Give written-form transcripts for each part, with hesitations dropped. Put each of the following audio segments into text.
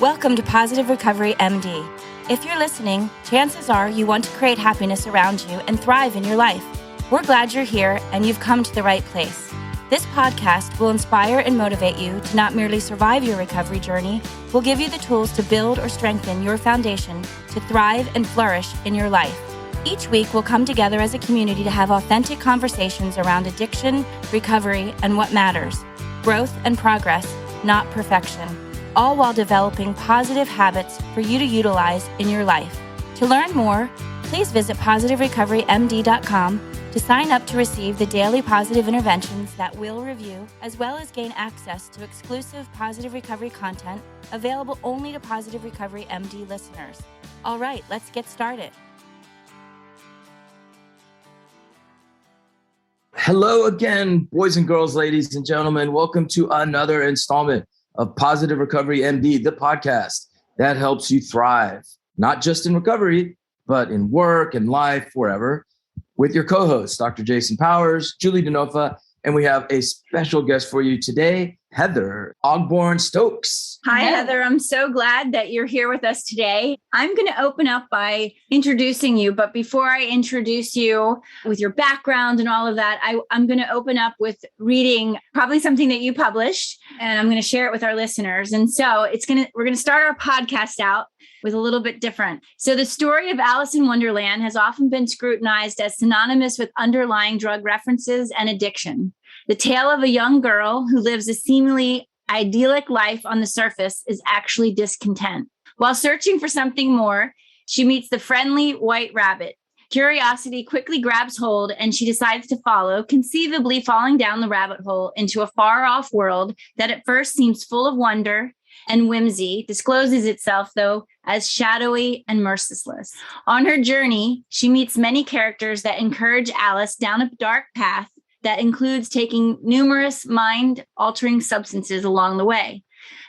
Welcome to Positive Recovery MD. If you're listening, chances are you want to create happiness around you and thrive in your life. We're glad you're here and you've come to the right place. This podcast will inspire and motivate you to not merely survive your recovery journey, we'll give you the tools to build or strengthen your foundation to thrive and flourish in your life. Each week, we'll come together as a community to have authentic conversations around addiction, recovery, and what matters. Growth and progress, not perfection. All while developing positive habits for you to utilize in your life. To learn more, please visit positiverecoverymd.com to sign up to receive the daily positive interventions that we'll review, as well as gain access to exclusive Positive Recovery content available only to Positive Recovery MD listeners. All right, let's get started. Hello again, boys and girls, ladies and gentlemen. Welcome to another installment of Positive Recovery MD, the podcast that helps you thrive, not just in recovery, but in work and life, wherever, with your co-hosts, Dr. Jason Powers, Julie DeNofa, and we have a special guest for you today, Heather Ogburn Stokes. Hi, Heather. I'm so glad that you're here with us today. I'm going to open up by introducing you. But before I introduce you with your background and all of that, I'm going to open up with reading probably something that you published, and I'm going to share it with our listeners. And so we're going to start our podcast out with a little bit different. So the story of Alice in Wonderland has often been scrutinized as synonymous with underlying drug references and addiction. The tale of a young girl who lives a seemingly idyllic life on the surface is actually discontent. While searching for something more, she meets the friendly white rabbit. Curiosity quickly grabs hold and she decides to follow, conceivably falling down the rabbit hole into a far-off world that at first seems full of wonder and whimsy, discloses itself, though, as shadowy and merciless. On her journey, she meets many characters that encourage Alice down a dark path that includes taking numerous mind-altering substances along the way.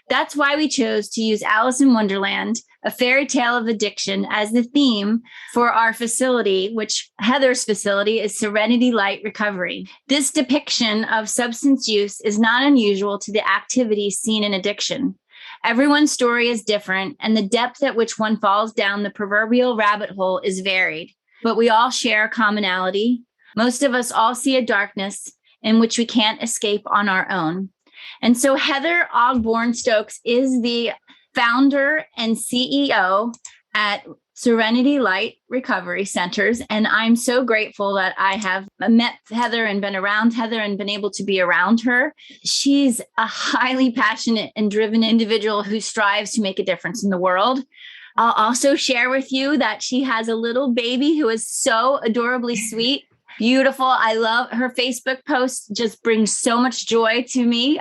That's why we chose to use Alice in Wonderland, a fairy tale of addiction, as the theme for our facility, which Heather's facility is Serenity Light Recovery. This depiction of substance use is not unusual to the activities seen in addiction. Everyone's story is different, and the depth at which one falls down the proverbial rabbit hole is varied. But we all share a commonality. Most of us all see a darkness in which we can't escape on our own. And so Heather Ogburn Stokes is the founder and CEO at Serenity Light Recovery Centers. And I'm so grateful that I have met Heather and been around Heather and been able to be around her. She's a highly passionate and driven individual who strives to make a difference in the world. I'll also share with you that she has a little baby who is so adorably sweet. Beautiful. I love her Facebook post, just brings so much joy to me.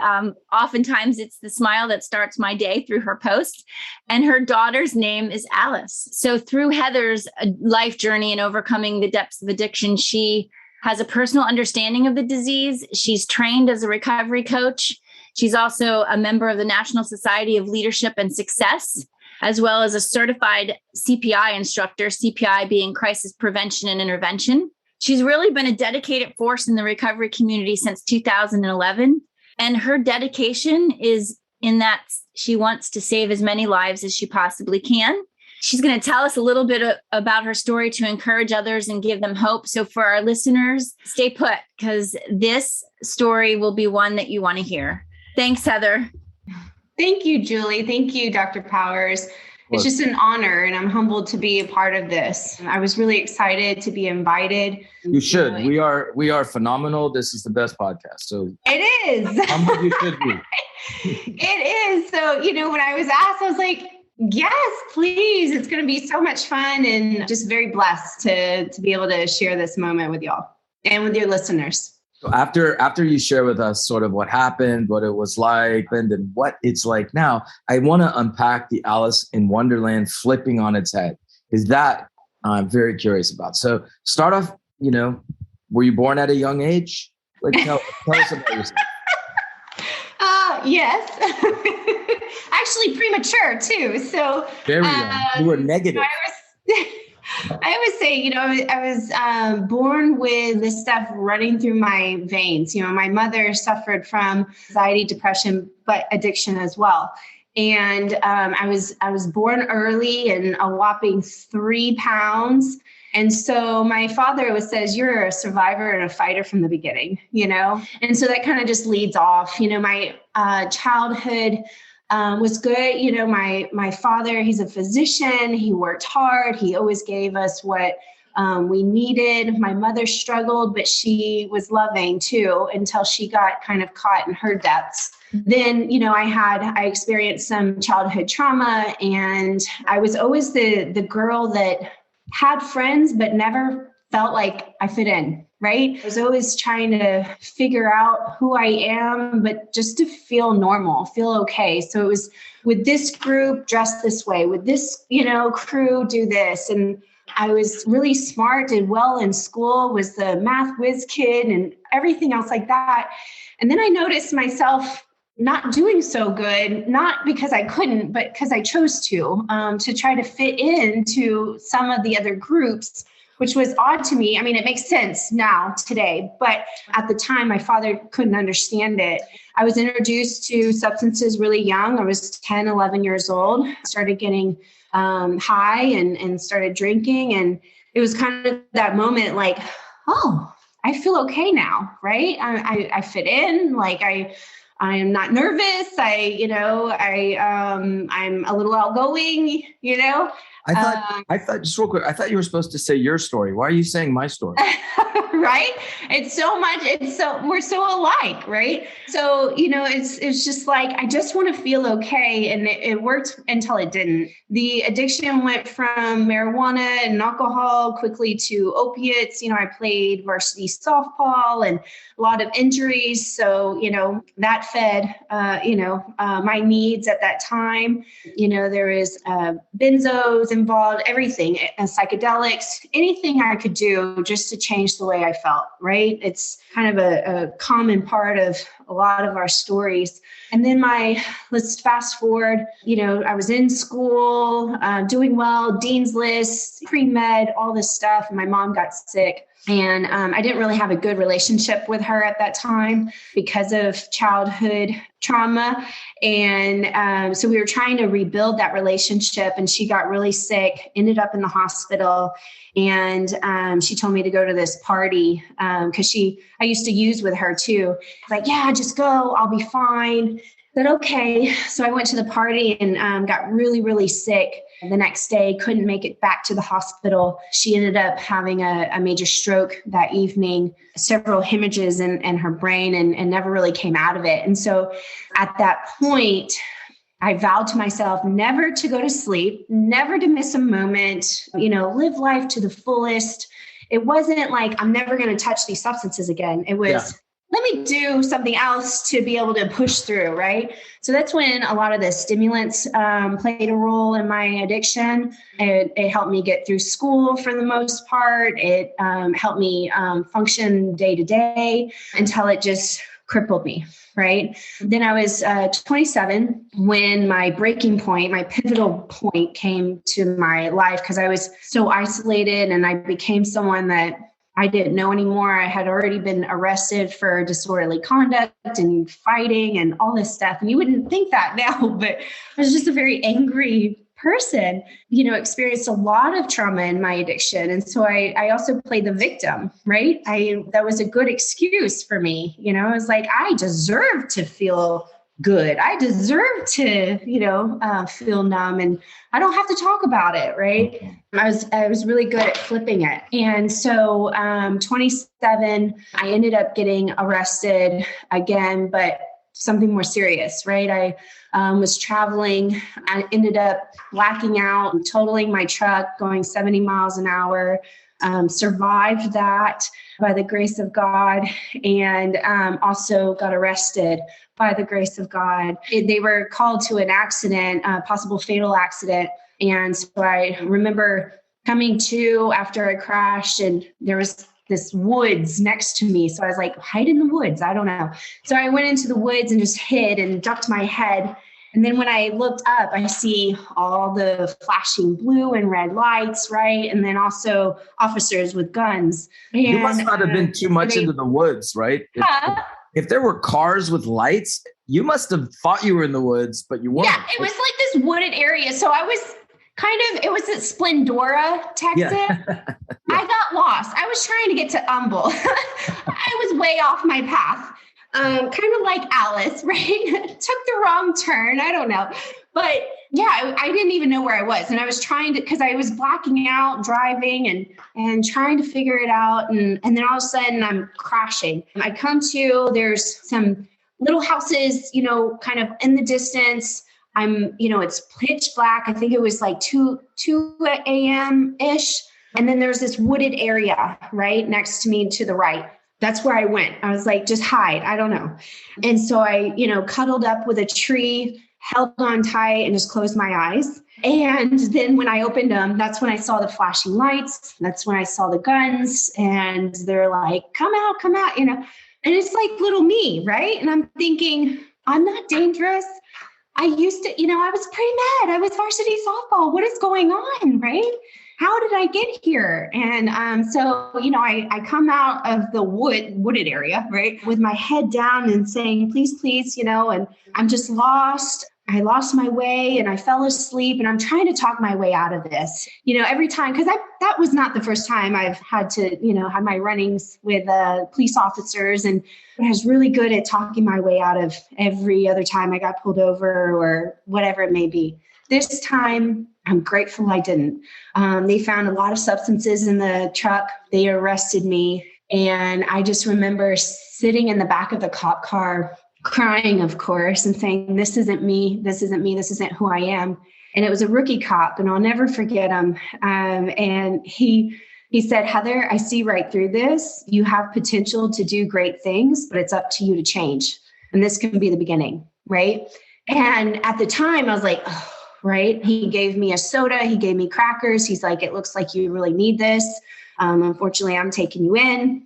Oftentimes it's the smile that starts my day through her post. And her daughter's name is Alice. So through Heather's life journey and overcoming the depths of addiction, she has a personal understanding of the disease. She's trained as a recovery coach. She's also a member of the National Society of Leadership and Success, as well as a certified CPI instructor, CPI being crisis prevention and intervention. She's really been a dedicated force in the recovery community since 2011. And her dedication is in that she wants to save as many lives as she possibly can. She's going to tell us a little bit about her story to encourage others and give them hope. So for our listeners, stay put, because this story will be one that you want to hear. Thanks, Heather. Thank you, Julie. Thank you, Dr. Powers. It's just an honor, and I'm humbled to be a part of this. I was really excited to be invited. You should. We are phenomenal. This is the best podcast. So it is. Humbled you should be. It is. So, when I was asked, I was like, yes, please. It's going to be so much fun, and just very blessed to be able to share this moment with y'all and with your listeners. So after you share with us sort of what happened, what it was like, and then what it's like now, I want to unpack the Alice in Wonderland flipping on its head, because that I'm very curious about. So start off, were you born at a young age? Like tell us about yourself. Yes. Actually premature too. So very young. You were negative. I always say, I was born with this stuff running through my veins. My mother suffered from anxiety, depression, but addiction as well. And I was born early and a whopping 3 pounds. And so my father says, you're a survivor and a fighter from the beginning, And so that kind of just leads off, my childhood was good. My father, he's a physician. He worked hard. He always gave us what we needed. My mother struggled, but she was loving too until she got kind of caught in her depths. Then, I experienced some childhood trauma, and I was always the girl that had friends, but never felt like I fit in, right? I was always trying to figure out who I am, but just to feel normal, feel okay. So it was with this group, dress this way, with this, crew, do this. And I was really smart, did well in school, was the math whiz kid and everything else like that. And then I noticed myself not doing so good, not because I couldn't, but because I chose to try to fit into some of the other groups, which was odd to me. I mean, it makes sense now today, but at the time, my father couldn't understand it. I was introduced to substances really young. I was 10, 11 years old, started getting high and started drinking. And it was kind of that moment like, oh, I feel okay now, right? I fit in, like I am not nervous. I'm a little outgoing, I thought just real quick, I thought you were supposed to say your story. Why are you saying my story? Right? We're so alike, right? So, it's just like, I just want to feel okay. And it worked until it didn't. The addiction went from marijuana and alcohol quickly to opiates. I played varsity softball and a lot of injuries. So, that fed, my needs at that time. There is benzos involved, everything, psychedelics, anything I could do just to change the way I felt, right? It's kind of a common part of a lot of our stories. And then let's fast forward, I was in school, doing well, dean's list, pre-med, all this stuff. And my mom got sick. And I didn't really have a good relationship with her at that time because of childhood trauma. And so we were trying to rebuild that relationship, and she got really sick, ended up in the hospital. And she told me to go to this party because I used to use with her too. Like, yeah, just go, I'll be fine. But okay. So I went to the party and got really, really sick. The next day, couldn't make it back to the hospital. She ended up having a major stroke that evening, several hemorrhages in her brain, and never really came out of it. And so at that point, I vowed to myself never to go to sleep, never to miss a moment, live life to the fullest. It wasn't like I'm never going to touch these substances again. It was, let me do something else to be able to push through, right? So that's when a lot of the stimulants played a role in my addiction. It helped me get through school for the most part. It helped me function day to day until it just crippled me, right? Then I was 27 when my breaking point, my pivotal point came to my life because I was so isolated and I became someone that I didn't know anymore. I had already been arrested for disorderly conduct and fighting and all this stuff. And you wouldn't think that now, but I was just a very angry person, experienced a lot of trauma in my addiction. And so I also played the victim, right? That was a good excuse for me. I was like, I deserve to feel good. I deserve to, feel numb, and I don't have to talk about it. Right. I was really good at flipping it. And so, 27, I ended up getting arrested again, but something more serious, right? I was traveling. I ended up blacking out and totaling my truck, going 70 miles an hour, survived that by the grace of God, and also got arrested by the grace of God. They were called to an accident, a possible fatal accident. And so I remember coming to after I crashed, and there was this woods next to me. So I was like, hide in the woods. I don't know. So I went into the woods and just hid and ducked my head. And then when I looked up, I see all the flashing blue and red lights, right? And then also officers with guns. And, you must not have been too much into the woods, right? If there were cars with lights, you must have thought you were in the woods, but you weren't. Yeah, it was like this wooded area. So I was it was at Splendora, Texas. Yeah. I got lost. I was trying to get to Humble. I was way off my path. Kind of like Alice, right? Took the wrong turn. I don't know. But yeah, I didn't even know where I was. And I was trying to, because I was blacking out, driving and trying to figure it out. And then all of a sudden I'm crashing. I come to, there's some little houses, kind of in the distance. It's pitch black. I think it was like 2 a.m.-ish. And then there's this wooded area right next to me to the right. That's where I went. I was like, just hide. I don't know. And so I, cuddled up with a tree, held on tight and just closed my eyes. And then when I opened them, that's when I saw the flashing lights. That's when I saw the guns and they're like, come out, and it's like little me, right? And I'm thinking, I'm not dangerous. I used to, I was pre-med. I was varsity softball. What is going on, right? How did I get here? And so, I come out of the wooded area, right, with my head down and saying, please, and I'm just lost. I lost my way and I fell asleep and I'm trying to talk my way out of this, every time, because that was not the first time I've had to, have my run-ins with police officers. And I was really good at talking my way out of every other time I got pulled over or whatever it may be. This time, I'm grateful I didn't. They found a lot of substances in the truck. They arrested me. And I just remember sitting in the back of the cop car, crying, of course, and saying, this isn't me. This isn't who I am. And it was a rookie cop, and I'll never forget him. And he said, Heather, I see right through this. You have potential to do great things, but it's up to you to change. And this can be the beginning, right? And at the time, I was like, oh, right? He gave me a soda. He gave me crackers. He's like, it looks like you really need this. Unfortunately, I'm taking you in,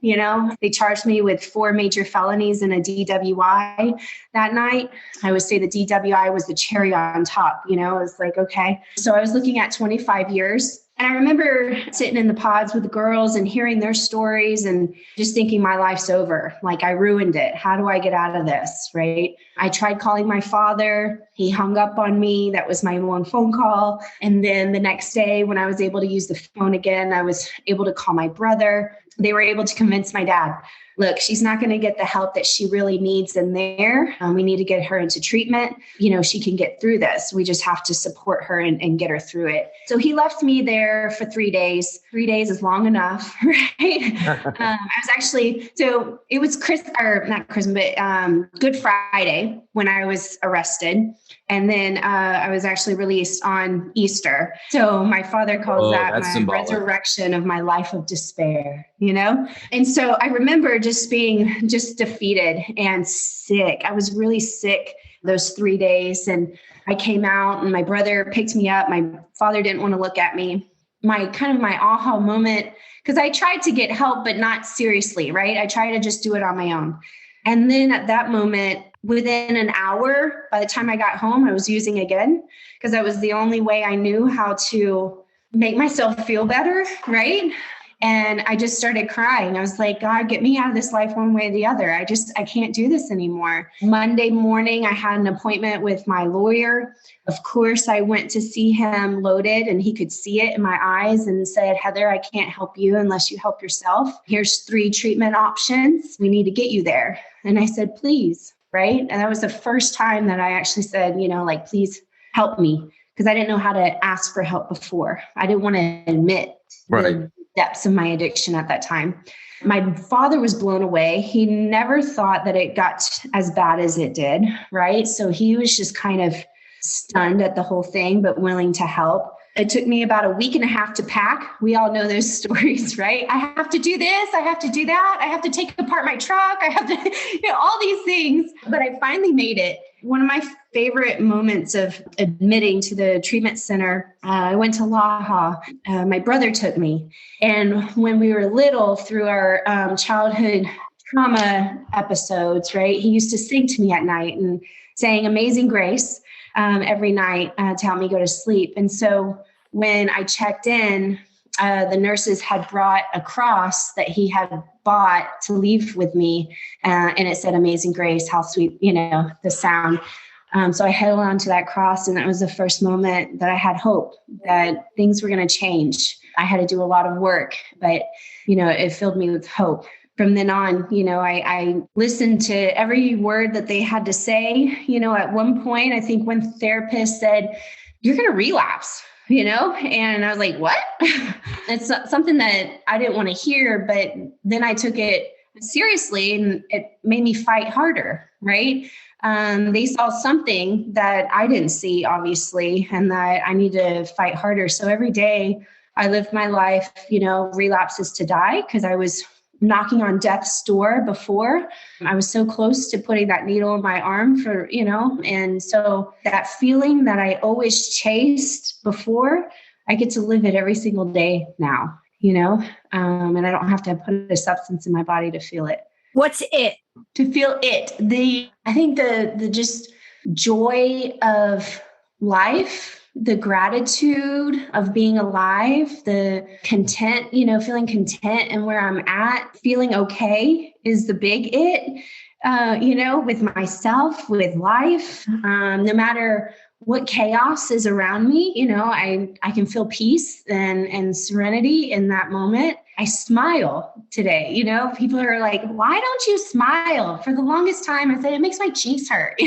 They charged me with 4 major felonies and a DWI that night. I would say the DWI was the cherry on top, It was like, okay. So I was looking at 25 years. And I remember sitting in the pods with the girls and hearing their stories and just thinking my life's over. Like I ruined it. How do I get out of this? Right. I tried calling my father. He hung up on me. That was my one phone call. And then the next day when I was able to use the phone again, I was able to call my brother. They were able to convince my dad, look, she's not going to get the help that she really needs in there. We need to get her into treatment. She can get through this. We just have to support her and get her through it. So he left me there for 3 days. 3 days is long enough, right? I was actually, so it was Good Friday when I was arrested. And then I was actually released on Easter. So my father calls that my symbolic resurrection of my life of despair, And so I remember just being defeated and sick. I was really sick those 3 days. And I came out and my brother picked me up. My father didn't want to look at me. My aha moment, because I tried to get help, but not seriously, right? I tried to just do it on my own. And then at that moment, within an hour, by the time I got home, I was using again because that was the only way I knew how to make myself feel better, right? And I just started crying. I was like, God, get me out of this life one way or the other. I can't do this anymore. Monday morning, I had an appointment with my lawyer. Of course, I went to see him loaded and he could see it in my eyes and said, Heather, I can't help you unless you help yourself. Here's 3 treatment options. We need to get you there. And I said, please, right? And that was the first time that I actually said, please help me, because I didn't know how to ask for help before. I didn't want to admit the depths of my addiction at that time. My father was blown away. He never thought that it got as bad as it did, right? So he was just kind of stunned at the whole thing, but willing to help. It took me about a week and a half to pack. We all know those stories, right? I have to do this. I have to do that. I have to take apart my truck. I have to, all these things. But I finally made it. One of my favorite moments of admitting to the treatment center, I went to Laha. My brother took me. And when we were little, through our childhood trauma episodes, right, he used to sing to me at night and sang Amazing Grace every night to help me go to sleep. And so when I checked in, the nurses had brought a cross that he had bought to leave with me. And it said, Amazing Grace, how sweet, the sound. So I held on to that cross, and that was the first moment that I had hope that things were going to change. I had to do a lot of work, but, it filled me with hope. From then on, I listened to every word that they had to say. At one point, I think one therapist said, "You're going to relapse," and I was like, what? It's something that I didn't want to hear, but then I took it seriously and it made me fight harder, right? They saw something that I didn't see, obviously, and that I need to fight harder. So every day I lived my life, relapses to die, because I was knocking on death's door before. I was so close to putting that needle in my arm and so that feeling that I always chased before, I get to live it every single day now, and I don't have to put a substance in my body to feel it. What's it? To feel it. I think the just joy of life, the gratitude of being alive, the content, feeling content in where I'm at, feeling okay is the big it, with myself, with life, no matter what chaos is around me, I can feel peace and serenity in that moment. I smile today. People are like, why don't you smile? For the longest time, I said, it makes my cheeks hurt.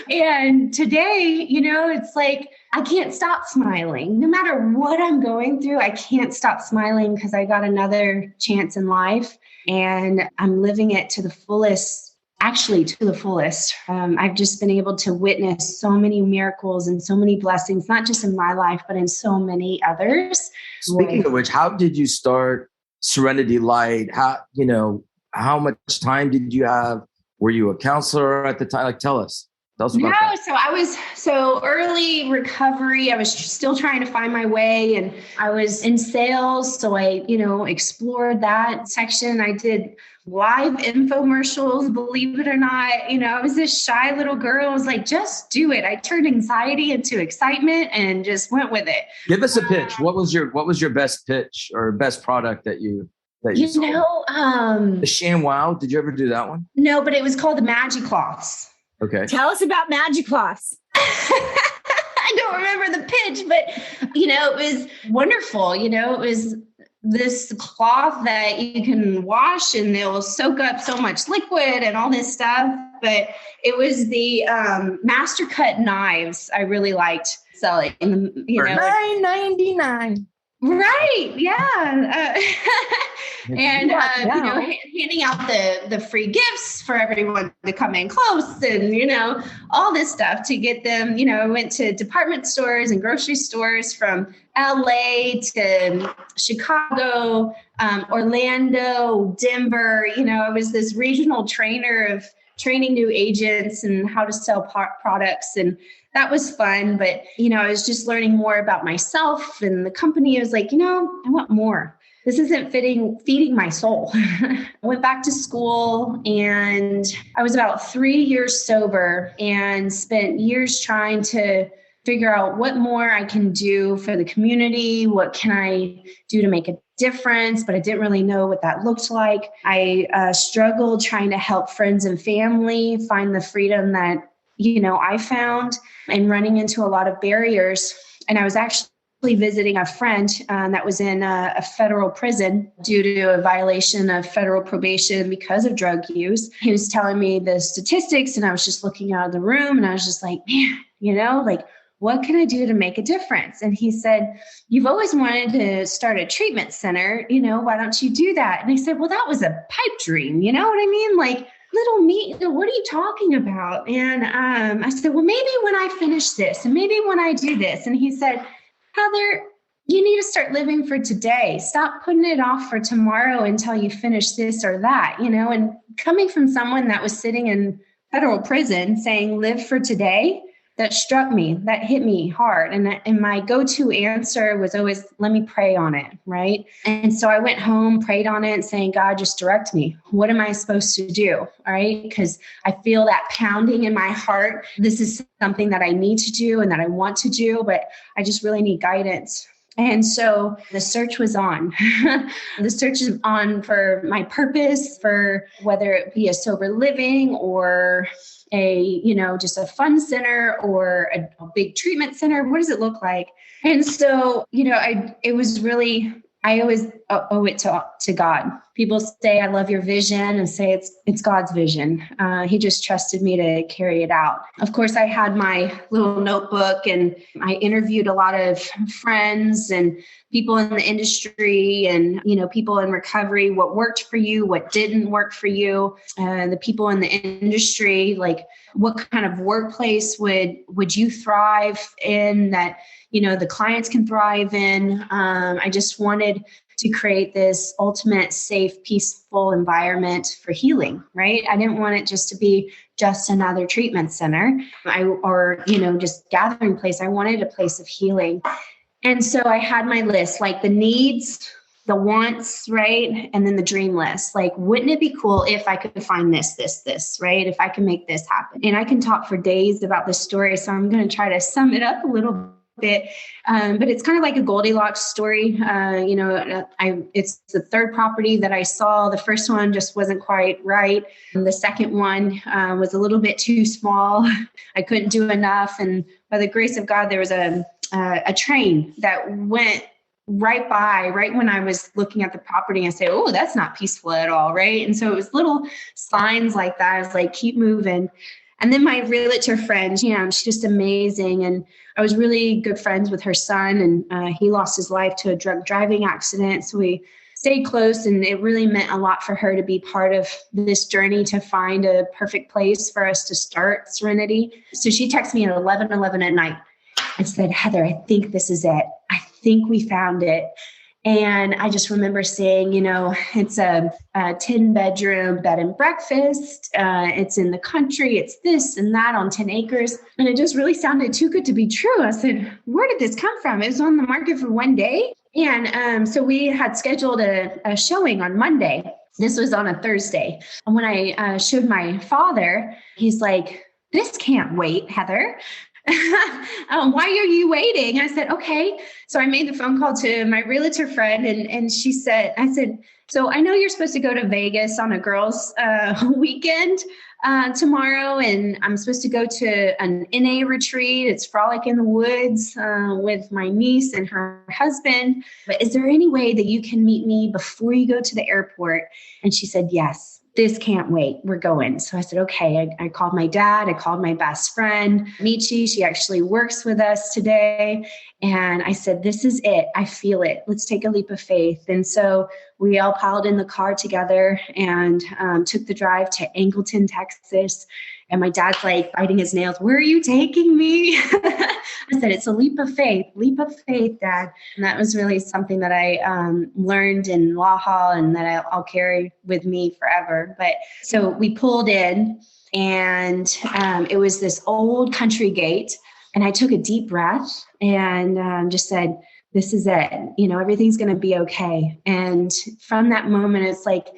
And today, it's like, I can't stop smiling. No matter what I'm going through, I can't stop smiling because I got another chance in life and I'm living it to the fullest. Actually, to the fullest. I've just been able to witness so many miracles and so many blessings, not just in my life, but in so many others. Speaking of which, how did you start Serenity Light? How much time did you have? Were you a counselor at the time? Tell us about that. So I was early recovery. I was still trying to find my way, and I was in sales. So I, explored that section. I did live infomercials, believe it or not. I was this shy little girl. I was like, just do it. I turned anxiety into excitement and just went with it. Give us a pitch. What was your best pitch or best product that you sold? The ShamWow. Did you ever do that one? No, but it was called the Magic Cloths. Okay. Tell us about Magic Cloths. I don't remember the pitch, but it was wonderful. It was this cloth that you can wash and they'll soak up so much liquid and all this stuff. But it was the master cut knives I really liked selling. For $9.99. Right. Yeah. And, handing out the free gifts for everyone to come in close and, all this stuff to get them, I went to department stores and grocery stores from LA to Chicago, Orlando, Denver. I was this regional trainer of training new agents and how to sell products. And that was fun. But, I was just learning more about myself and the company. I was like, I want more. This isn't feeding my soul. I went back to school and I was about 3 years sober and spent years trying to figure out what more I can do for the community. What can I do to make a difference? But I didn't really know what that looked like. I struggled trying to help friends and family find the freedom that, I found, and running into a lot of barriers. And I was actually visiting a friend that was in a federal prison due to a violation of federal probation because of drug use. He was telling me the statistics and I was just looking out of the room and I was just like, man, what can I do to make a difference? And he said, you've always wanted to start a treatment center, why don't you do that? And I said, well, that was a pipe dream. You know what I mean? Little me, what are you talking about? And I said, well, maybe when I finish this and maybe when I do this. And he said, Heather, you need to start living for today. Stop putting it off for tomorrow until you finish this or that, and coming from someone that was sitting in federal prison saying, live for today, that struck me, that hit me hard. And my go-to answer was always, let me pray on it, right? And so I went home, prayed on it, saying, God, just direct me. What am I supposed to do? All right? Because I feel that pounding in my heart. This is something that I need to do and that I want to do, but I just really need guidance. And so the search was on. The search is on for my purpose, for whether it be a sober living or just a fun center or a big treatment center. What does it look like? And so, I always owe it to God. People say, I love your vision, and say it's God's vision. He just trusted me to carry it out. Of course, I had my little notebook, and I interviewed a lot of friends and people in the industry and, people in recovery, what worked for you, what didn't work for you, the people in the industry, like what kind of workplace would you thrive in that, the clients can thrive in. I just wanted to create this ultimate safe, peaceful environment for healing, right? I didn't want it just to be just another treatment center just gathering place. I wanted a place of healing. And so I had my list, like the needs, the wants, right? And then the dream list. Like, wouldn't it be cool if I could find this, right? If I can make this happen. And I can talk for days about this story. So I'm going to try to sum it up a little bit. But it's kind of like a Goldilocks story. It's the third property that I saw. The first one just wasn't quite right. The second one was a little bit too small. I couldn't do enough. And by the grace of God, there was a train that went right when I was looking at the property and say, oh, that's not peaceful at all. Right. And so it was little signs like that. I was like, keep moving. And then my realtor friend, she's just amazing. And I was really good friends with her son, and he lost his life to a drug driving accident. So we stayed close, and it really meant a lot for her to be part of this journey to find a perfect place for us to start Serenity. So she texted me at 11:11 at night and said, Heather, I think this is it. I think we found it. And I just remember saying, it's a 10-bedroom bed and breakfast. It's in the country. It's this and that on 10 acres. And it just really sounded too good to be true. I said, where did this come from? It was on the market for one day. And so we had scheduled a showing on Monday. This was on a Thursday. And when I showed my father, he's like, this can't wait, Heather. Why are you waiting? I said, okay. So I made the phone call to my realtor friend, and I said, so I know you're supposed to go to Vegas on a girls' weekend tomorrow, and I'm supposed to go to an NA retreat. It's Frolic in the Woods with my niece and her husband. But is there any way that you can meet me before you go to the airport? And she said, yes. This can't wait. We're going. So I said, okay. I called my dad. I called my best friend, Michi. She actually works with us today. And I said, this is it. I feel it. Let's take a leap of faith. And so we all piled in the car together and took the drive to Angleton, Texas. And my dad's like biting his nails. Where are you taking me? I said, it's a leap of faith, Dad. And that was really something that I learned in Laha and that I'll carry with me forever. But so we pulled in, and it was this old country gate. And I took a deep breath and just said, this is it. Everything's going to be okay. And from that moment, it's like,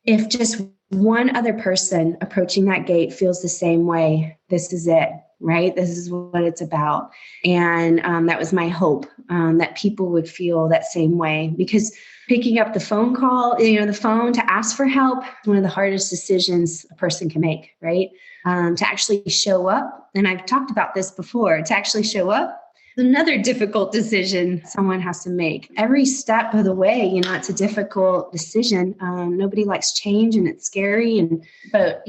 if just one other person approaching that gate feels the same way, this is it, right? This is what it's about. And that was my hope, that people would feel that same way, because picking up the phone call, the phone to ask for help, one of the hardest decisions a person can make, right? To actually show up. And I've talked about this before, to actually show up. Another difficult decision someone has to make. Every step of the way, it's a difficult decision. Nobody likes change, and it's scary. But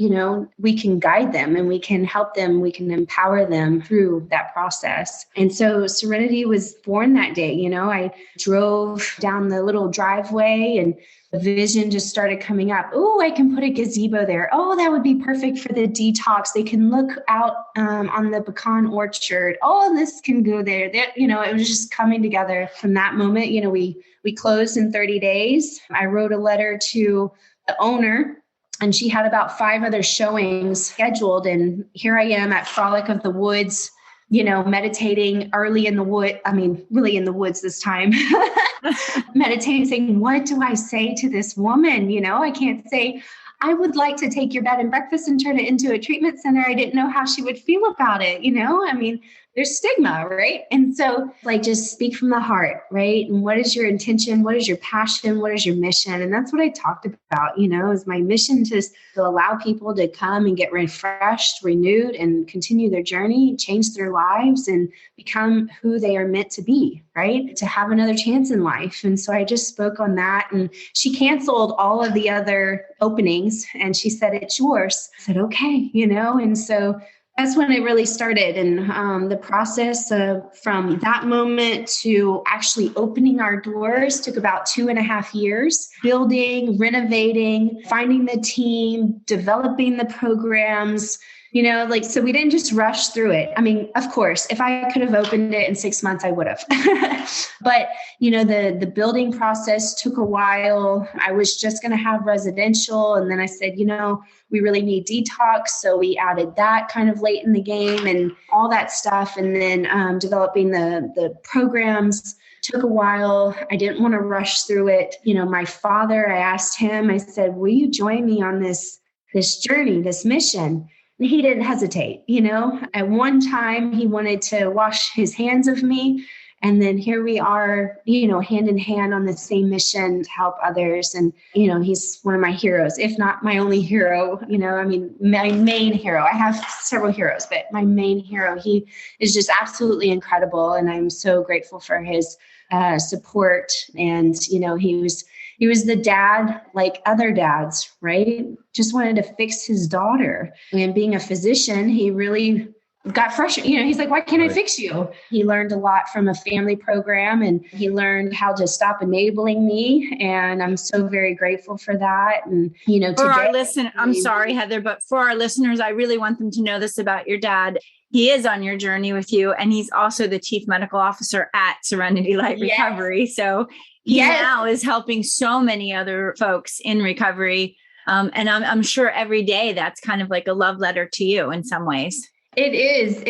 we can guide them, and we can help them. We can empower them through that process. And so Serenity was born that day. I drove down the little driveway, and the vision just started coming up. Oh, I can put a gazebo there. Oh, that would be perfect for the detox. They can look out on the pecan orchard. Oh, this can go there. It was just coming together from that moment. We closed in 30 days. I wrote a letter to the owner, and she had about 5 other showings scheduled. And here I am at Frolic of the Woods, meditating early in the wood. I mean, really in the woods this time. Meditating, saying, what do I say to this woman? I can't say, I would like to take your bed and breakfast and turn it into a treatment center. I didn't know how she would feel about it. there's stigma, right? And so like, just speak from the heart, right? And what is your intention? What is your passion? What is your mission? And that's what I talked about, is my mission to allow people to come and get refreshed, renewed, and continue their journey, change their lives, and become who they are meant to be, right? To have another chance in life. And so I just spoke on that, and she canceled all of the other openings and she said, it's yours. I said, okay, and so that's when it really started. And the process from that moment to actually opening our doors took about 2.5 years, building, renovating, finding the team, developing the programs, so we didn't just rush through it. I mean, of course, if I could have opened it in 6 months, I would have. But, the building process took a while. I was just going to have residential. And then I said, we really need detox. So we added that kind of late in the game and all that stuff. And then developing the programs took a while. I didn't want to rush through it. My father, I asked him, I said, will you join me on this journey, this mission? And he didn't hesitate. At one time he wanted to wash his hands of me. And then here we are, hand in hand on the same mission to help others. And, he's one of my heroes, if not my only hero, my main hero. I have several heroes, but my main hero, he is just absolutely incredible. And I'm so grateful for his support. And, he was the dad like other dads, right? Just wanted to fix his daughter. And being a physician, he really got frustrated. He's like, why can't I fix you? He learned a lot from a family program, and he learned how to stop enabling me. And I'm so very grateful for that. And, for our listeners, I'm sorry, Heather, but for our listeners, I really want them to know this about your dad. He is on your journey with you, and he's also the chief medical officer at Serenity Light Recovery. So he now is helping so many other folks in recovery. And I'm sure every day that's kind of like a love letter to you in some ways. It is.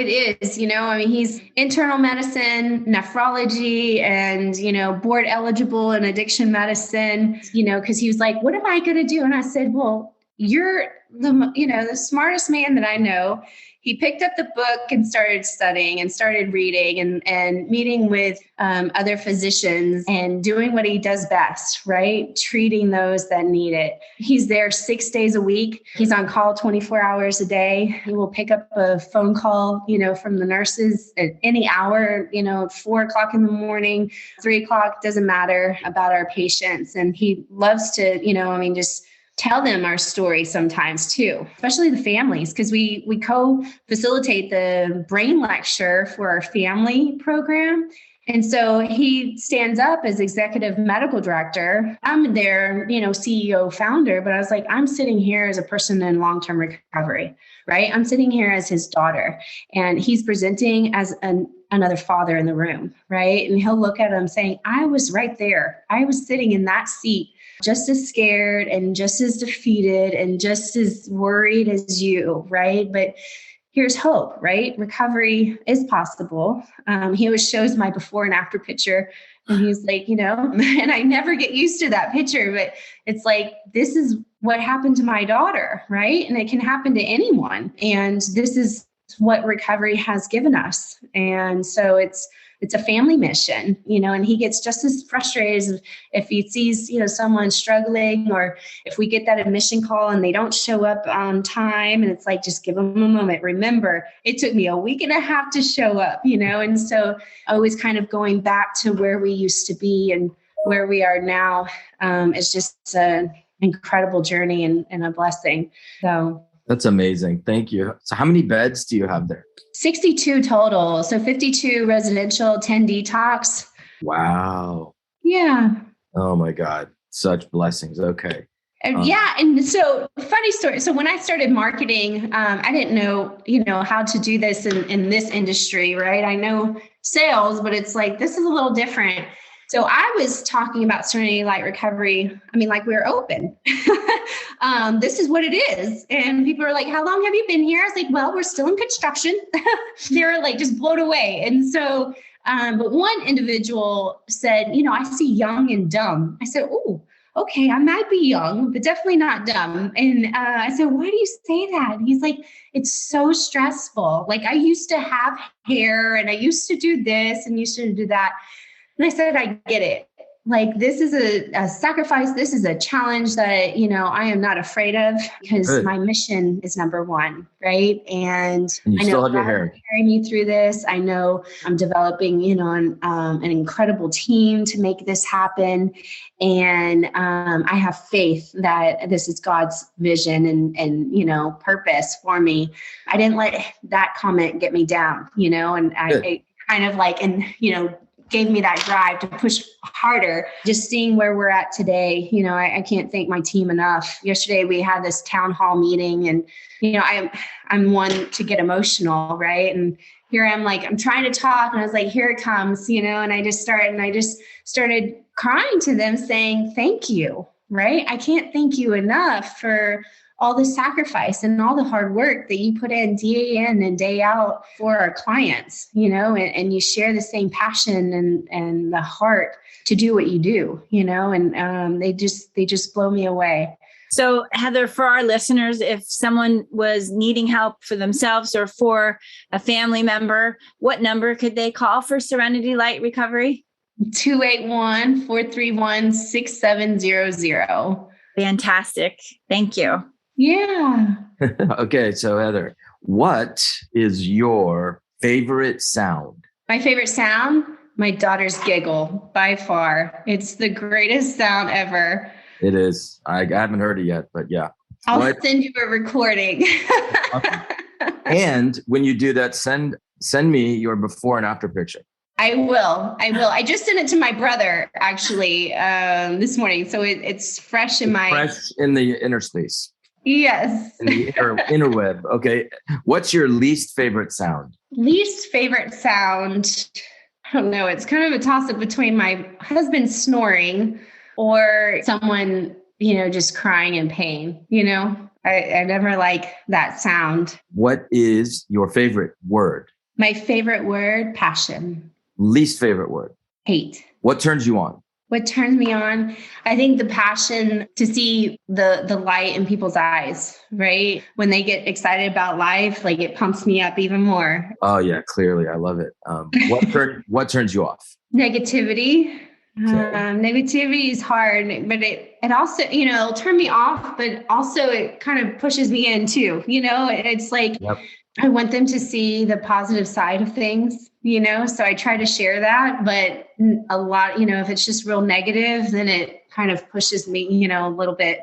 He's internal medicine, nephrology, and, board eligible in addiction medicine, because he was like, what am I going to do? And I said, well, you're the smartest man that I know. He picked up the book and started studying and started reading and meeting with other physicians and doing what he does best, right? Treating those that need it. He's there 6 days a week. He's on call 24 hours a day. He will pick up a phone call, from the nurses at any hour, 4:00 in the morning, 3:00, doesn't matter, about our patients. And he loves to, just tell them our story sometimes too, especially the families, because we co-facilitate the brain lecture for our family program. And so he stands up as executive medical director. I'm their, CEO founder, but I was like, I'm sitting here as a person in long-term recovery, right? I'm sitting here as his daughter, and he's presenting as another father in the room, right? And he'll look at him saying, I was right there. I was sitting in that seat, just as scared and just as defeated and just as worried as you, right? But here's hope, right? Recovery is possible. He always shows my before and after picture, and he's like, and I never get used to that picture, but it's like, this is what happened to my daughter, right? And it can happen to anyone. And this is what recovery has given us. And so it's a family mission, and he gets just as frustrated if he sees, someone struggling, or if we get that admission call and they don't show up on time. And it's like, just give them a moment. Remember, it took me a week and a half to show up, and so always kind of going back to where we used to be and where we are now is just an incredible journey and a blessing. So that's amazing. Thank you. So how many beds do you have there? 62 total. So 52 residential, 10 detox. Wow. Yeah. Oh my God. Such blessings. Okay. Yeah. And so funny story. So when I started marketing, I didn't know, how to do this in this industry, right? I know sales, but it's like, this is a little different. So I was talking about Serenity Light Recovery. I mean, like, we're open. This is what it is. And people are like, how long have you been here? I was like, well, we're still in construction. They were like just blown away. And so, but one individual said, I see young and dumb. I said, oh, okay, I might be young, but definitely not dumb. And I said, why do you say that? And he's like, it's so stressful. Like I used to have hair and I used to do this and used to do that. And I said, I get it. Like this is a sacrifice. This is a challenge that, I am not afraid of because my mission is number one. Right. And you I know still have your God hair. is carrying me through this. I know I'm developing, an incredible team to make this happen. And I have faith that this is God's vision and purpose for me. I didn't let that comment get me down, and I kind of like, gave me that drive to push harder. Just seeing where we're at today, I can't thank my team enough. Yesterday we had this town hall meeting, and I'm one to get emotional, right? And here I'm like, I'm trying to talk, and I was like, here it comes, and I just started crying to them, saying thank you, right? I can't thank you enough for all the sacrifice and all the hard work that you put in day in and day out for our clients, and you share the same passion and the heart to do what you do, and they just blow me away. So Heather, for our listeners, if someone was needing help for themselves or for a family member, what number could they call for Serenity Light Recovery? 281-431-6700. Fantastic. Thank you. Yeah. Okay. So Heather, what is your favorite sound? My favorite sound? My daughter's giggle, by far. It's the greatest sound ever. It is. I haven't heard it yet, but yeah. I'll send you a recording. Okay. And when you do that, send me your before and after picture. I will. I just sent it to my brother actually this morning. So it's fresh in the inner space. Yes. In the interweb. Okay. What's your least favorite sound? Least favorite sound? I don't know. It's kind of a toss-up between my husband snoring or someone, just crying in pain. I never like that sound. What is your favorite word? My favorite word, passion. Least favorite word? Hate. What turns you on? What turns me on? I think the passion to see the light in people's eyes, right? When they get excited about life, like it pumps me up even more. Oh yeah, clearly. I love it. What turns you off? Negativity. Okay. Negativity is hard, but it also, it'll turn me off, but also it kind of pushes me in too. It's like, yep. I want them to see the positive side of things, so I try to share that, but a lot, if it's just real negative, then it kind of pushes me, a little bit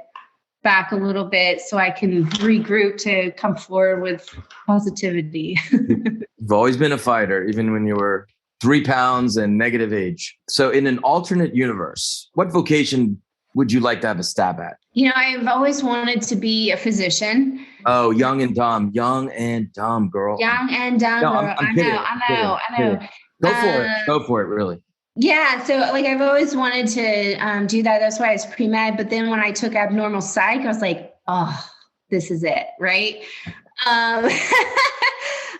back a little bit so I can regroup to come forward with positivity. You've always been a fighter, even when you were 3 pounds and negative age. So in an alternate universe, what vocation would you like to have a stab at? I've always wanted to be a physician. Oh, young and dumb, girl. Young and dumb, no, girl. I'm kidding. I know. Go for it, really. Yeah. So I've always wanted to do that. That's why I was pre-med. But then when I took abnormal psych, I was like, oh, this is it. Right.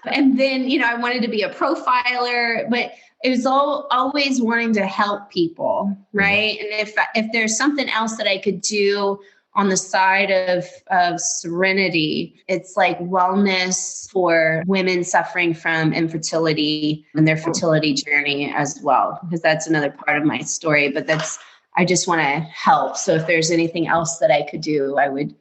And then, I wanted to be a profiler, but it was always wanting to help people. Right. Mm-hmm. And if there's something else that I could do on the side of Serenity, it's like wellness for women suffering from infertility and their fertility journey as well, because that's another part of my story, but I just want to help. So if there's anything else that I could do, I would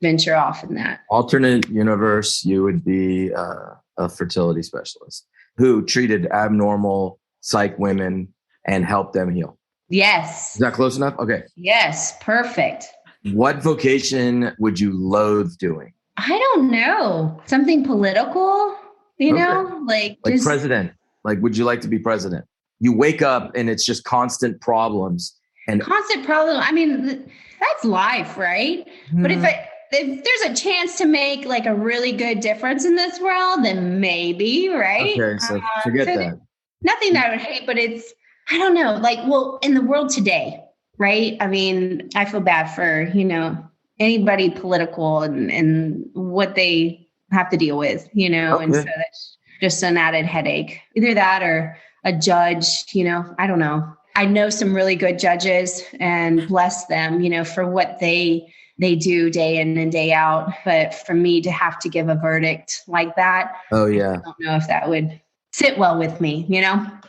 venture off in that. Alternate universe, you would be a fertility specialist who treated abnormal psych women and helped them heal. Yes. Is that close enough? Okay. Yes. Perfect. What vocation would you loathe doing? I don't know. Something political, like just president. Like, would you like to be president? You wake up and it's just constant problems and constant problem. I mean, that's life, right? But if there's a chance to make like a really good difference in this world, then maybe, right? Okay, so forget that. Nothing that I would hate, but I don't know, in the world today, right? I mean, I feel bad for, anybody political and what they have to deal with, and so that's just an added headache. Either that or a judge, I don't know. I know some really good judges, and bless them, for what they do day in and day out. But for me to have to give a verdict like that, Oh yeah. I don't know if that would sit well with me,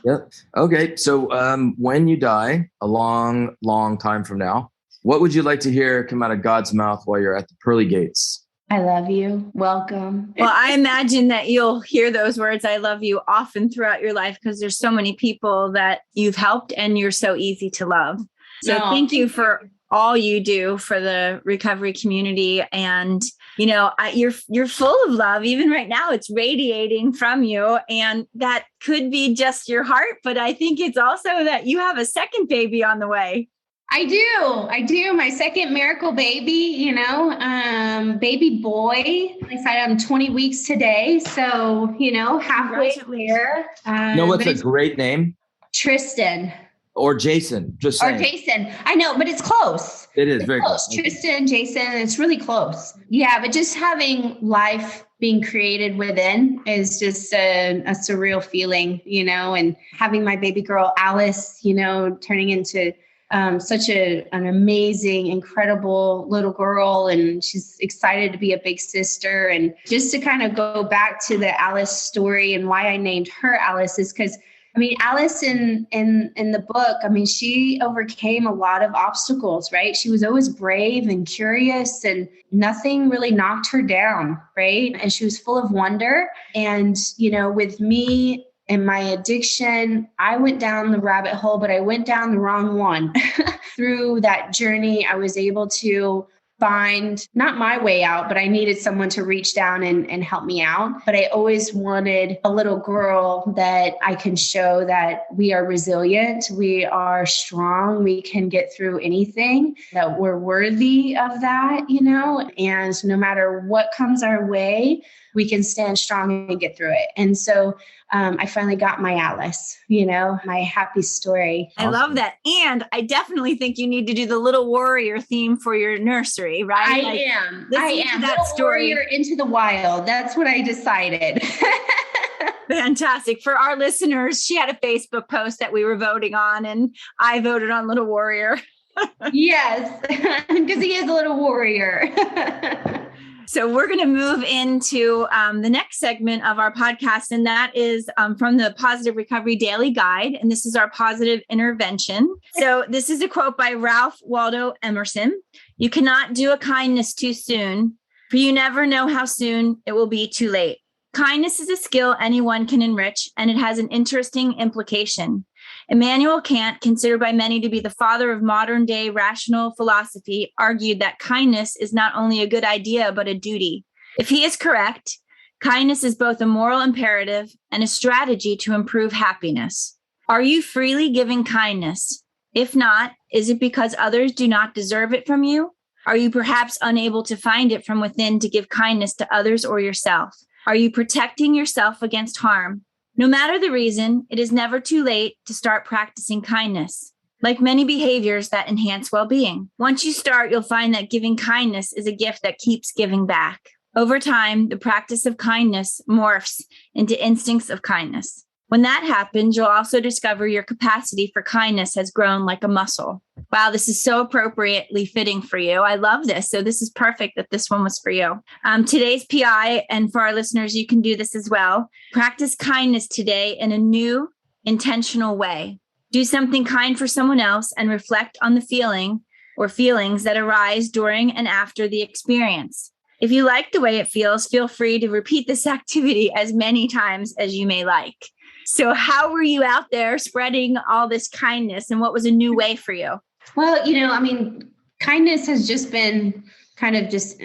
Yep. Okay. So when you die a long, long time from now, what would you like to hear come out of God's mouth while you're at the pearly gates? I love you. Welcome. Well, I imagine that you'll hear those words, I love you, often throughout your life, because there's so many people that you've helped and you're so easy to love. So thank you for all you do for the recovery community. And, you're full of love. Even right now, it's radiating from you. And that could be just your heart. But I think it's also that you have a second baby on the way. I do. My second miracle baby, baby boy. I'm 20 weeks today. So, halfway there. What's a great name? Tristan. Or Jason. Just saying. Or Jason. I know, but it's close. It is very close. Tristan, Jason, it's really close. Yeah, but just having life being created within is just a surreal feeling, and having my baby girl, Alice, turning into such an amazing, incredible little girl. And she's excited to be a big sister. And just to kind of go back to the Alice story and why I named her Alice is because, Alice in the book, she overcame a lot of obstacles, right? She was always brave and curious, and nothing really knocked her down, right? And she was full of wonder. And, with me and my addiction, I went down the rabbit hole, but I went down the wrong one. Through that journey, I was able to find not my way out, but I needed someone to reach down and help me out. But I always wanted a little girl that I can show that we are resilient, we are strong, we can get through anything, that we're worthy of that, and no matter what comes our way, we can stand strong and get through it. And so I finally got my Alice, my happy story. I love that. And I definitely think you need to do the little warrior theme for your nursery, right? I am. That little story. Warrior into the wild. That's what I decided. Fantastic. For our listeners, she had a Facebook post that we were voting on, and I voted on Little Warrior. Yes, because he is a little warrior. So we're going to move into the next segment of our podcast, and that is from the Positive Recovery Daily Guide. And this is our positive intervention. So this is a quote by Ralph Waldo Emerson. "You cannot do a kindness too soon, for you never know how soon it will be too late. Kindness is a skill anyone can enrich, and it has an interesting implication. Immanuel Kant, considered by many to be the father of modern day rational philosophy, argued that kindness is not only a good idea, but a duty. If he is correct, kindness is both a moral imperative and a strategy to improve happiness. Are you freely giving kindness? If not, is it because others do not deserve it from you? Are you perhaps unable to find it from within to give kindness to others or yourself? Are you protecting yourself against harm? No matter the reason, it is never too late to start practicing kindness. Like many behaviors that enhance well-being. Once you start, you'll find that giving kindness is a gift that keeps giving back. Over time, the practice of kindness morphs into instincts of kindness. When that happens, you'll also discover your capacity for kindness has grown like a muscle." Wow, this is so appropriately fitting for you. I love this. So this is perfect that this one was for you. Today's PI, and for our listeners, you can do this as well. Practice kindness today in a new, intentional way. Do something kind for someone else and reflect on the feeling or feelings that arise during and after the experience. If you like the way it feels, feel free to repeat this activity as many times as you may like. So how were you out there spreading all this kindness, and what was a new way for you? Well, kindness has just been kind of just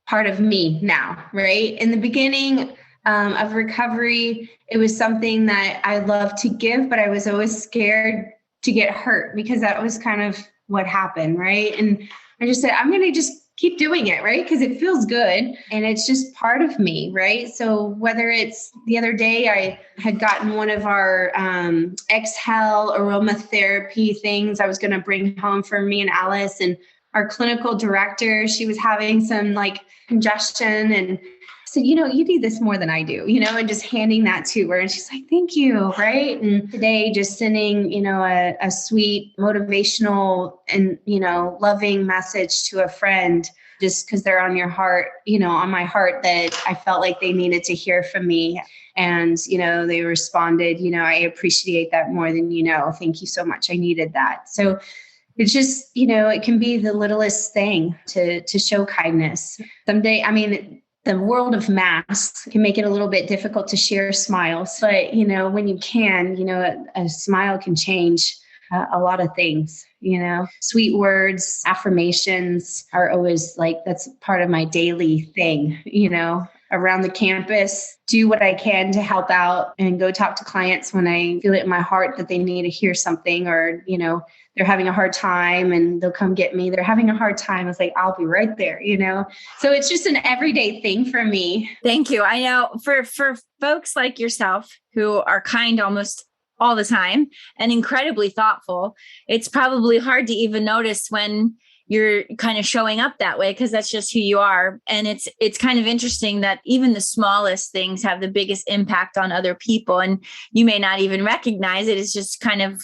part of me now, right? In the beginning of recovery, it was something that I loved to give, but I was always scared to get hurt because that was kind of what happened, right? And I just said, I'm going to just keep doing it, right? Because it feels good and it's just part of me, right? So whether it's the other day, I had gotten one of our exhale aromatherapy things I was going to bring home for me and Alice, and our clinical director, she was having some congestion, and I said, you need this more than I do, and just handing that to her. And she's like, thank you. Right. And today just sending, a sweet motivational and, loving message to a friend, just because they're on your heart, on my heart, that I felt like they needed to hear from me. And, they responded, I appreciate that more than thank you so much. I needed that. So it's just, it can be the littlest thing to show kindness. Someday, the world of masks can make it a little bit difficult to share smiles. But, when you can, a smile can change a lot of things, Sweet words, affirmations are always that's part of my daily thing, around the campus, do what I can to help out and go talk to clients when I feel it in my heart that they need to hear something, or, they're having a hard time and they'll come get me. They're having a hard time. It's like, I'll be right there, So it's just an everyday thing for me. Thank you. I know for folks like yourself who are kind almost all the time and incredibly thoughtful, it's probably hard to even notice when you're kind of showing up that way, because that's just who you are. And it's kind of interesting that even the smallest things have the biggest impact on other people, and you may not even recognize it. It's just kind of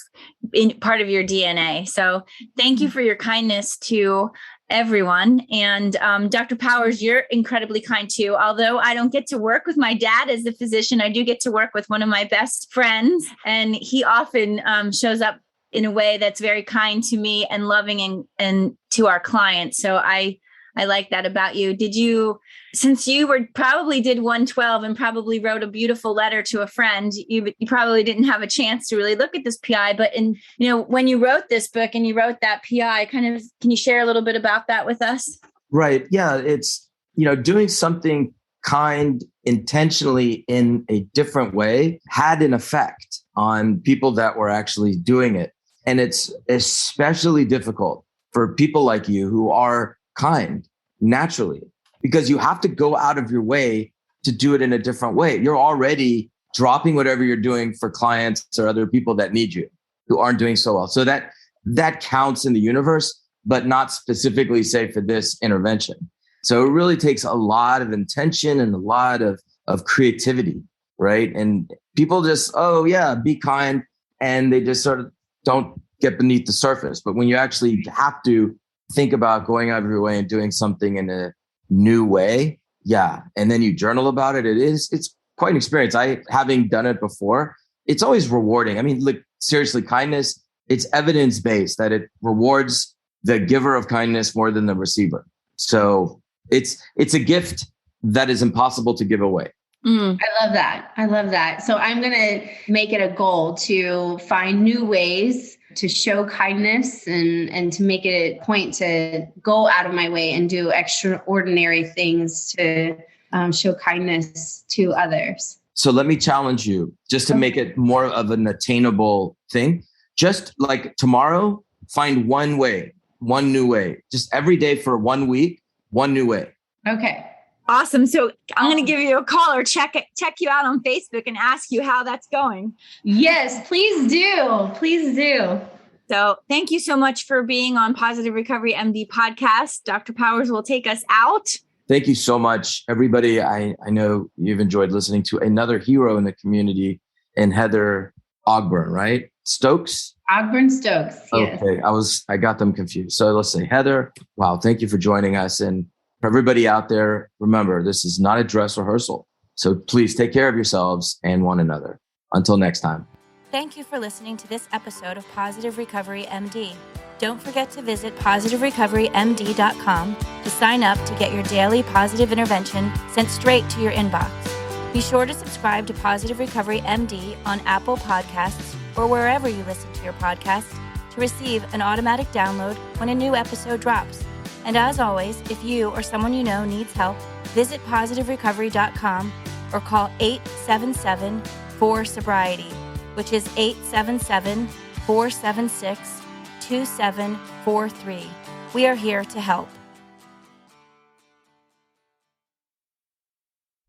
part of your DNA. So thank you for your kindness to everyone. And Dr. Powers, you're incredibly kind too. Although I don't get to work with my dad as the physician, I do get to work with one of my best friends, and he often shows up in a way that's very kind to me and loving and to our clients. So I like that about you. Since you probably did 112 and probably wrote a beautiful letter to a friend, you probably didn't have a chance to really look at this PI, but when you wrote this book and you wrote that PI, can you share a little bit about that with us? Right. Yeah. It's, doing something kind intentionally in a different way had an effect on people that were actually doing it. And it's especially difficult for people like you who are kind naturally, because you have to go out of your way to do it in a different way. You're already dropping whatever you're doing for clients or other people that need you, who aren't doing so well. So that counts in the universe, but not specifically say for this intervention. So it really takes a lot of intention and a lot of creativity, right? And people just, be kind. And they just sort of don't get beneath the surface. But when you actually have to think about going out of your way and doing something in a new way, and then you journal about it, it's quite an experience. Having done it before, it's always rewarding. Seriously, kindness, it's evidence-based that it rewards the giver of kindness more than the receiver. So it's a gift that is impossible to give away. I love that. So I'm going to make it a goal to find new ways to show kindness and to make it a point to go out of my way and do extraordinary things to show kindness to others. So let me challenge you just to make it more of an attainable thing. Just like tomorrow, find one new way, just every day for 1 week, one new way. Okay. Awesome. So I'm going to give you a call or check you out on Facebook and ask you how that's going. Yes, please do. Please do. So thank you so much for being on Positive Recovery MD podcast. Dr. Powers will take us out. Thank you so much, everybody. I know you've enjoyed listening to another hero in the community, and Heather Ogburn, right? Stokes? Ogburn Stokes. Yes. Okay. I got them confused. So let's say Heather. Wow. Thank you for joining us. And for everybody out there, remember, this is not a dress rehearsal. So please take care of yourselves and one another. Until next time. Thank you for listening to this episode of Positive Recovery MD. Don't forget to visit positiverecoverymd.com to sign up to get your daily positive intervention sent straight to your inbox. Be sure to subscribe to Positive Recovery MD on Apple Podcasts or wherever you listen to your podcasts to receive an automatic download when a new episode drops. And as always, if you or someone you know needs help, visit positiverecovery.com or call 877-4-SOBRIETY, which is 877-476-2743. We are here to help.